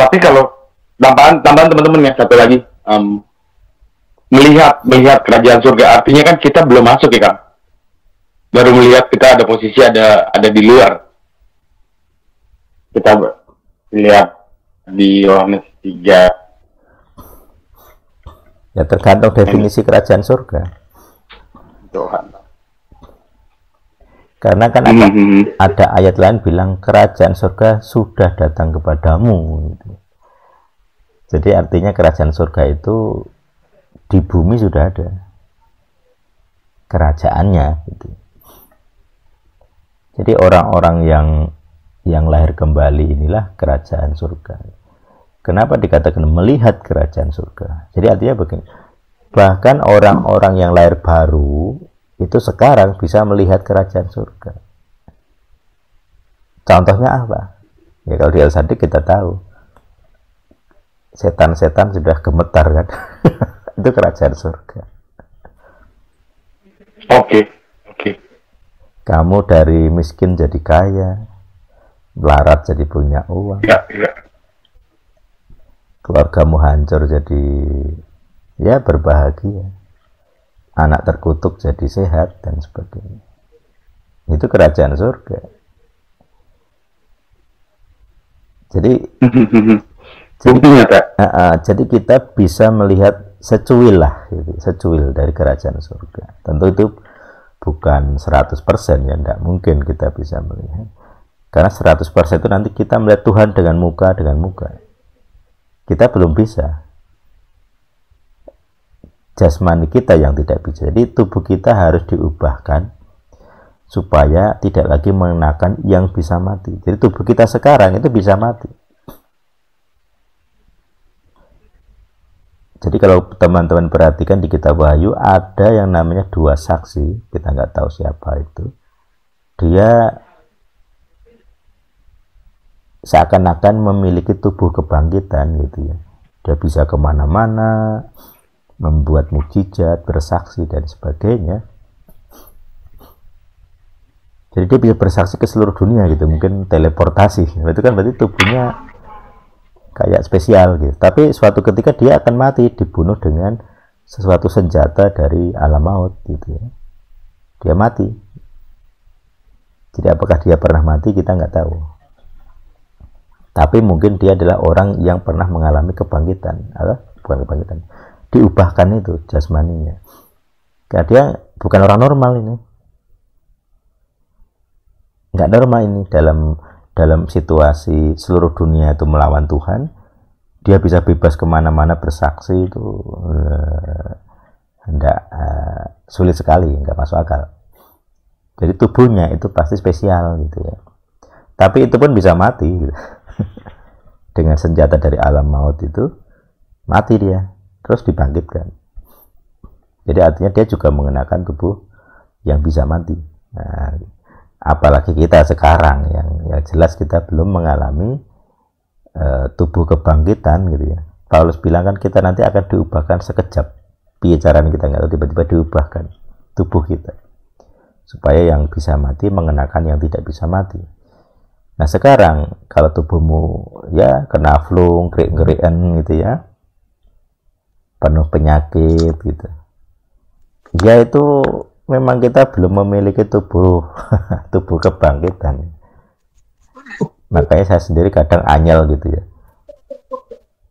Tapi kalau tambahan teman-teman ya satu lagi, melihat kerajaan surga, artinya kan kita belum masuk ya Kang. Baru melihat kita ada posisi ada di luar. Kita lihat di Yohanes 3. Ya tergantung definisi kerajaan surga. Tuhan. Karena kan ada ayat lain bilang kerajaan surga sudah datang kepadamu. Gitu. Jadi artinya kerajaan surga itu di bumi sudah ada kerajaannya. Gitu. Jadi orang-orang yang lahir kembali inilah kerajaan surga. Kenapa dikatakan melihat kerajaan surga? Jadi artinya begini, bahkan orang-orang yang lahir baru itu sekarang bisa melihat kerajaan surga. Contohnya apa? Ya kalau di Al-Sadiq kita tahu setan-setan sudah gemetar kan. Itu kerajaan surga. Oke. Kamu dari miskin jadi kaya, melarat jadi punya uang. Ya. Keluargamu hancur jadi ya berbahagia, anak terkutuk jadi sehat dan sebagainya. Itu kerajaan surga. Jadi kita bisa melihat secuil lah, gitu, secuil dari kerajaan surga. Tentu itu bukan 100% ya, tidak mungkin kita bisa melihat. Karena 100% itu nanti kita melihat Tuhan dengan muka. Kita belum bisa. Jasmani kita yang tidak bisa. Jadi tubuh kita harus diubahkan supaya tidak lagi mengenakan yang bisa mati. Jadi tubuh kita sekarang itu bisa mati. Jadi kalau teman-teman perhatikan di kitab Wahyu ada yang namanya 2 saksi. Kita nggak tahu siapa itu. Dia seakan-akan memiliki tubuh kebangkitan gitu ya. Dia bisa kemana-mana, membuat mukjizat, bersaksi dan sebagainya. Jadi dia bisa bersaksi ke seluruh dunia gitu, mungkin teleportasi. Itu kan berarti tubuhnya kayak spesial gitu. Tapi suatu ketika dia akan mati, dibunuh dengan sesuatu senjata dari alam maut gitu ya. Dia mati. Jadi apakah dia pernah mati kita nggak tahu. Tapi mungkin dia adalah orang yang pernah mengalami kebangkitan, bukan kebangkitan, diubahkan itu jasmaninya. Karena dia bukan orang normal ini, nggak normal ini dalam situasi seluruh dunia itu melawan Tuhan, dia bisa bebas kemana-mana bersaksi itu sulit sekali, nggak masuk akal. Jadi tubuhnya itu pasti spesial gitu ya. Tapi itu pun bisa mati gitu. Dengan senjata dari alam maut itu mati dia, terus dibangkitkan. Jadi artinya dia juga mengenakan tubuh yang bisa mati. Nah, apalagi kita sekarang yang jelas kita belum mengalami tubuh kebangkitan gitu ya. Paulus bilang kan kita nanti akan diubahkan sekejap. Bicaraan kita nggak tahu, tiba-tiba diubahkan tubuh kita supaya yang bisa mati mengenakan yang tidak bisa mati. Nah sekarang kalau tubuhmu ya kena flu, ngerik-ngerikan gitu ya, penuh penyakit gitu, ya itu memang kita belum memiliki tubuh kebangkitan. Makanya saya sendiri kadang anyel gitu ya,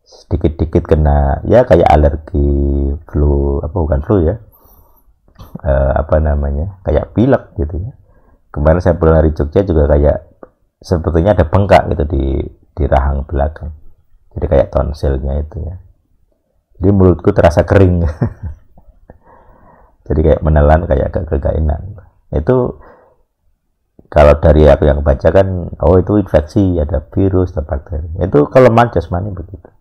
sedikit-dikit kena ya kayak alergi flu, bukan flu ya, kayak pilek gitu ya. Kemarin saya pulang dari Jogja juga kayak sepertinya ada bengkak gitu di rahang belakang, jadi kayak tonsilnya itu ya. Jadi mulutku terasa kering. Jadi kayak menelan, kayak gak enak. Itu kalau dari aku yang baca kan, itu infeksi, ada virus atau bakteri. Itu kelemahan jasmani begitu.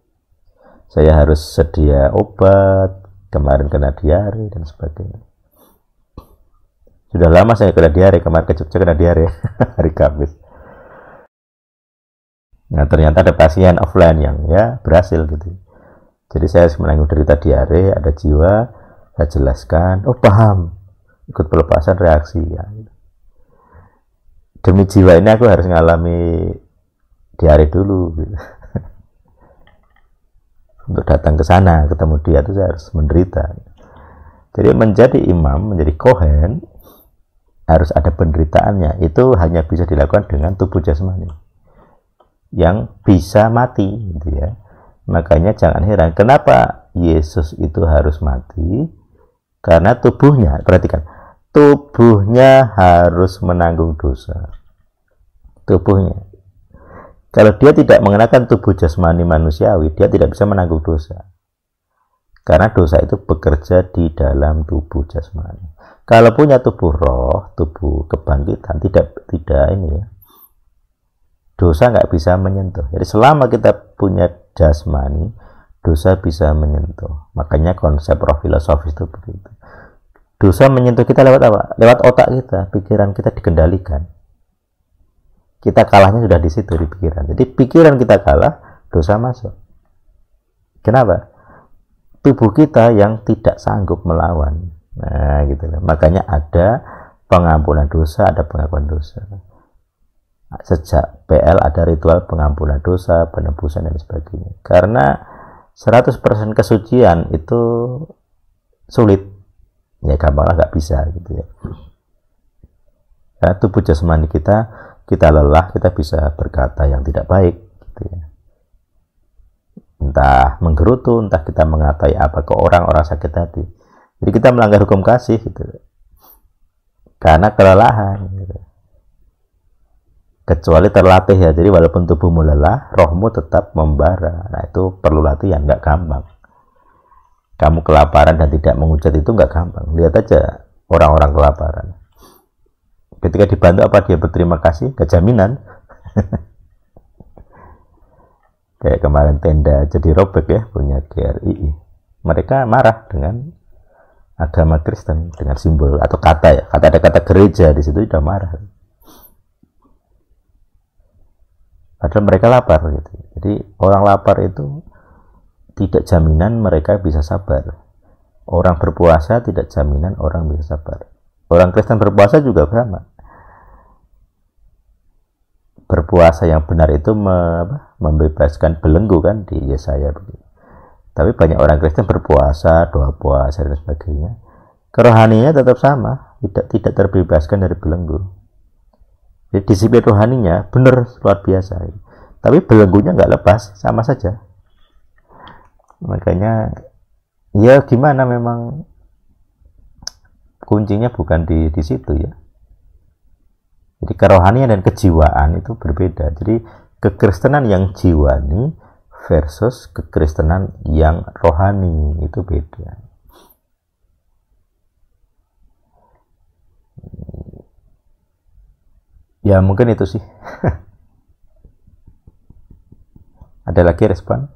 Saya harus sedia obat, kemarin kena diare dan sebagainya. Sudah lama saya kena diare, kemarin ke Jogja kena diare hari Kamis. Nah ternyata ada pasien offline yang ya berhasil gitu. Jadi saya sebenarnya menderita diare, ada jiwa, saya jelaskan, paham, ikut pelepasan reaksi ya. Demi jiwa ini aku harus ngalami diare dulu gitu. untuk datang ke sana ketemu dia itu saya harus menderita. Jadi menjadi imam, menjadi kohen harus ada penderitaannya. Itu hanya bisa dilakukan dengan tubuh jasmani yang bisa mati, gitu ya. Makanya jangan heran kenapa Yesus itu harus mati, karena tubuhnya, perhatikan, tubuhnya harus menanggung dosa. Tubuhnya. Kalau dia tidak mengenakan tubuh jasmani manusiawi, dia tidak bisa menanggung dosa. Karena dosa itu bekerja di dalam tubuh jasmani. Kalau punya tubuh roh, tubuh kebangkitan, tidak ini ya, dosa nggak bisa menyentuh. Jadi selama kita punya jasmani, dosa bisa menyentuh. Makanya konsep roh filosofis itu begitu. Dosa menyentuh kita lewat apa? Lewat otak kita, pikiran kita dikendalikan. Kita kalahnya sudah di situ, di pikiran. Jadi pikiran kita kalah, dosa masuk. Kenapa? Tubuh kita yang tidak sanggup melawan. Nah, gitu loh. Makanya ada pengampunan dosa, ada pengakuan dosa. Sejak PL ada ritual pengampunan dosa, penebusan dan sebagainya. Karena 100% kesucian itu sulit. Ya gampanglah nggak bisa gitu ya. Karena tubuh jasmani kita lelah, kita bisa berkata yang tidak baik gitu ya. Entah menggerutu, entah kita mengatai apa ke orang sakit hati. Jadi kita melanggar hukum kasih gitu. Karena kelelahan gitu. Kecuali terlatih ya. Jadi walaupun tubuhmu lelah, rohmu tetap membara. Nah itu perlu latihan, nggak gampang. Kamu kelaparan dan tidak menghujat itu nggak gampang. Lihat aja orang-orang kelaparan. Ketika dibantu apa dia berterima kasih? Gak jaminan. Kayak kemarin tenda jadi robek ya, punya GRII. Mereka marah dengan agama Kristen, dengan simbol atau kata ya. Ada kata gereja di situ sudah marah. Padahal mereka lapar gitu. Jadi orang lapar itu tidak jaminan mereka bisa sabar. Orang berpuasa tidak jaminan orang bisa sabar. Orang Kristen berpuasa juga sama. Berpuasa yang benar itu membebaskan belenggu kan di Yesaya begitu. Tapi banyak orang Kristen berpuasa, doa puasa dan sebagainya. Kerohaniannya tetap sama, tidak terbebaskan dari belenggu. Jadi disiplin rohaninya benar luar biasa. Tapi belenggunya nggak lepas, sama saja. Makanya ya gimana, memang kuncinya bukan di situ ya. Jadi kerohanian dan kejiwaan itu berbeda. Jadi kekristenan yang jiwani versus kekristenan yang rohani itu beda. Ya mungkin itu sih. Ada lagi respon?